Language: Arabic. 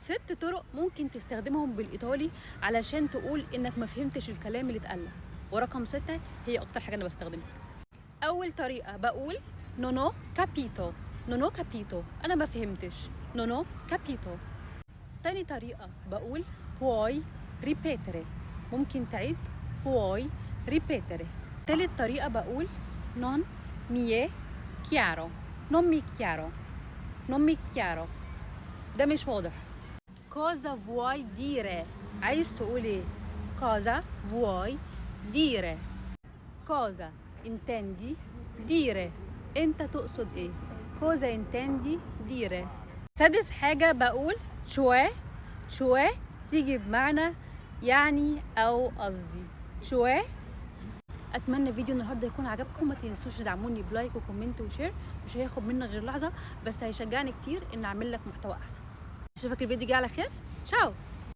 6 طرق ممكن تستخدمهم بالإيطالي علشان تقول إنك ما فهمتش الكلام اللي اتقال. ورقم 6 هي أكتر حاجة أنا بستخدمها. أول طريقة بقول non ho capito. non ho capito، أنا ما فهمتش. non ho capito. تاني طريقة بقول puoi ripetere. ممكن تعيد puoi ripetere. تالت طريقة بقول non mi è chiaro. non mi chiaro. non mi chiaro، ده مش واضح. cosa vuoi dire؟ عايز تقول ايه؟ cosa vuoi dire؟ cosa intendi dire؟ انت تقصد ايه؟ cosa intendi dire؟ سادس حاجة بقول cioè. cioè تيجي بمعنى يعني او قصدي. cioè. اتمنى فيديو النهارده يكون عجبكم. ما تنسوش تدعموني بلايك وكومنت وشير. مش هياخد منك غير لحظه، بس هيشجعني كتير ان اعمل لك محتوى احسن. اشوفك الفيديو الجاي على خير. تشاو.